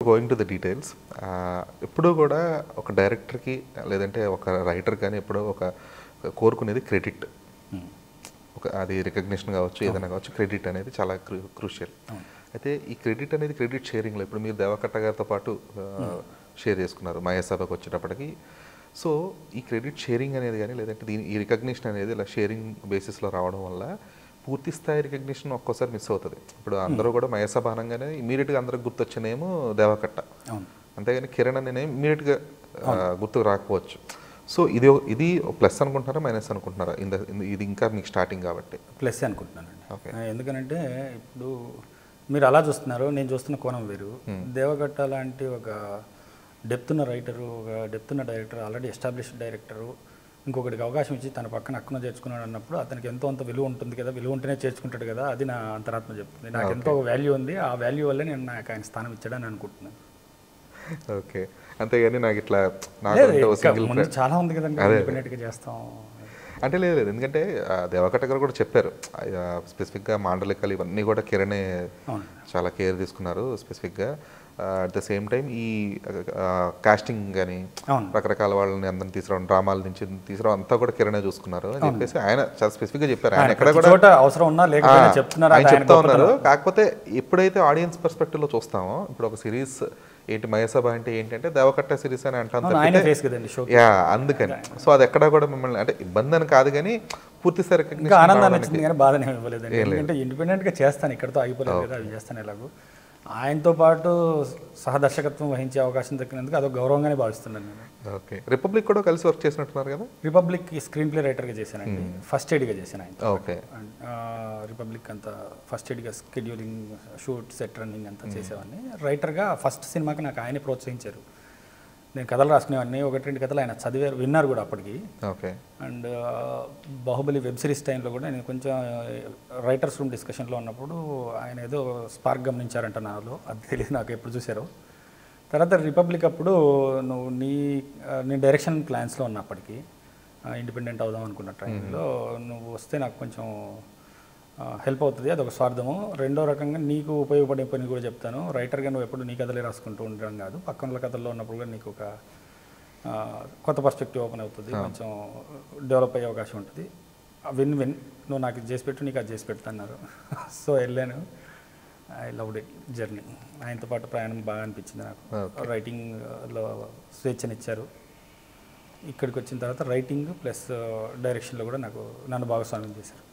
Going to the details, ఎప్పుడూ కూడా ఒక డైరెక్టర్కి లేదంటే ఒక రైటర్ కానీ ఎప్పుడో ఒక కోరుకునేది క్రెడిట్. అది రికగ్నిషన్ కావచ్చు, ఏదైనా కావచ్చు, క్రెడిట్ అనేది చాలా క్రూషియల్. అయితే ఈ క్రెడిట్ అనేది క్రెడిట్ షేరింగ్లో ఇప్పుడు మీరు దేవకట్ట గారితో పాటు షేర్ చేసుకున్నారు మహేసభకు వచ్చేటప్పటికి. సో ఈ క్రెడిట్ షేరింగ్ అనేది కానీ లేదంటే ఈ రికగ్నిషన్ అనేది ఇలా షేరింగ్ బేసిస్లో రావడం వల్ల పూర్తి స్థాయి రికగ్నిషన్ ఒక్కోసారి మిస్ అవుతుంది. ఇప్పుడు అందరూ కూడా మహేసభ అనగానే ఇమీడియట్గా అందరికి గుర్తొచ్చినేమో దేవకట్ట, అంతేగాని కిరణ్ అనే ఇమీడియట్గా గుర్తుకు రాకపోవచ్చు. సో ఇది ప్లస్ అనుకుంటున్నారా మైనస్ అనుకుంటున్నారా? ఇది ఇంకా మీకు స్టార్టింగ్ కాబట్టి ప్లస్ అనుకుంటున్నానండి. ఓకే, ఎందుకంటే ఇప్పుడు మీరు అలా చూస్తున్నారు, నేను చూస్తున్న కోణం వేరు. దేవకట్ట లాంటి ఒక డెప్త్ ఉన్న రైటరు, ఒక డెప్త్ ఉన్న డైరెక్టర్, ఆల్రెడీ ఎస్టాబ్లిష్డ్ డైరెక్టరు ఇంకొకటికి అవకాశం ఇచ్చి తన పక్కన అక్కున చేర్చుకున్నాడు అన్నప్పుడు అతనికి ఎంతో అంత విలువ ఉంటుంది కదా, విలువ ఉంటేనే చేర్చుకుంటాడు కదా, అది నా అంతరాత్మ చెప్తుంది. నాకు ఎంతో వాల్యూ ఉంది, ఆ వాల్యూ వల్లే నేను నాకు ఆయన స్థానం ఇచ్చాడని అనుకుంటున్నాను. ఓకే, అంతేగాని నాకు ఇట్లా చాలా ఉంది కదండి ఇండిపెండెంట్గా చేస్తాం అంటే లేదు. ఎందుకంటే దేవకట్ట గారు కూడా చెప్పారు స్పెసిఫిక్గా మాండలికలు ఇవన్నీ కూడా కిరణే చాలా కేర్ తీసుకున్నారు స్పెసిఫిక్గా. అట్ ద సేమ్ టైం ఈ కాస్టింగ్ కానీ రకరకాల వాళ్ళని అందరిని తీసుకురావడం, డ్రామాల నుంచి తీసుకురావడం అంతా కూడా కిరణే చూసుకున్నారు అని చెప్పేసి ఆయన చాలా స్పెసిఫిక్గా చెప్పారు. ఆయన ఎక్కడ కూడా అవసరం ఉన్నా ఆయన చెప్తా ఉన్నారు. కాకపోతే ఎప్పుడైతే ఆడియన్స్ పర్స్పెక్టివ్లో చూస్తామో, ఇప్పుడు ఒక సిరీస్ ఏంటి మహేసభ అంటే ఏంటంటే దేవకట్ట సిరీస్ అని అంటాను, అందుకని. సో అది ఎక్కడ కూడా మిమ్మల్ని అంటే ఇబ్బంది అని కాదు కానీ పూర్తి స్థాయి ఆనందాన్ని వచ్చింది కానీ బాధనే ఇవ్వలేదు. ఎందుకంటే ఇండిపెండెంట్గా చేస్తాను, ఇక్కడతో ఆగిపోలేదు కదా, అవి చేస్తాను ఎలాగో. ఆయనతో పాటు సహదర్శకత్వం వహించే అవకాశం దక్కినందుకు అదొక గౌరవంగానే భావిస్తున్నాను నేను. ఓకే, రిపబ్లిక్ కూడా కలిసి వర్క్ చేసినట్టున్నారు కదా? రిపబ్లిక్ స్క్రీన్ ప్లే రైటర్గా చేశానండి, ఫస్ట్ ఎయిడ్గా చేశాను ఆయన. ఓకే, రిపబ్లిక్ అంతా ఫస్ట్ ఎయిడ్గా స్కెడ్యూలింగ్, షూట్, సెట్ రన్నింగ్ అంతా చేసేవాడిని. రైటర్గా ఫస్ట్ సినిమాకి నాకు ఆయనే ప్రోత్సహించారు. నేను కథలు రాసుకునేవాడిని, 1-2 కథలు ఆయన చదివారు, విన్నారు కూడా అప్పటికి. Okay, and Baahubali web series టైంలో కూడా నేను కొంచెం రైటర్స్ రూమ్ డిస్కషన్లో ఉన్నప్పుడు ఆయన ఏదో స్పార్క్ గమనించారంట నాలో, అది తెలియదు నాకు ఎప్పుడు చూసారో. తర్వాత రిపబ్లిక్ అప్పుడు నేను డైరెక్షన్ ప్లాన్స్లో ఉన్నప్పటికీ ఇండిపెండెంట్ అవుదాం అనుకున్న టైంలో నువ్వు వస్తే నాకు కొంచెం హెల్ప్ అవుతుంది, అదొక స్వార్థము. రెండో రకంగా నీకు ఉపయోగపడే పని కూడా చెప్తాను, రైటర్గా నువ్వు ఎప్పుడు నీ కథలే రాసుకుంటూ ఉండడం కాదు, పక్కన కథల్లో ఉన్నప్పుడు కూడా నీకు ఒక కొత్త పర్స్పెక్టివ్ ఓపెన్ అవుతుంది, కొంచెం డెవలప్ అయ్యే అవకాశం ఉంటుంది. విన్ నువ్వు నాకు ఇది చేసి పెట్టు, నీకు అది చేసి పెడతాన్నారు. సో వెళ్ళాను, ఐ లవ్డ్ ఇట్ జర్నీ. ఆయనతో పాటు ప్రయాణం బాగా అనిపించింది నాకు. రైటింగ్లో స్వేచ్ఛనిచ్చారు. ఇక్కడికి వచ్చిన తర్వాత రైటింగ్ ప్లస్ డైరెక్షన్లో కూడా నన్ను భాగస్వామ్యం చేశారు.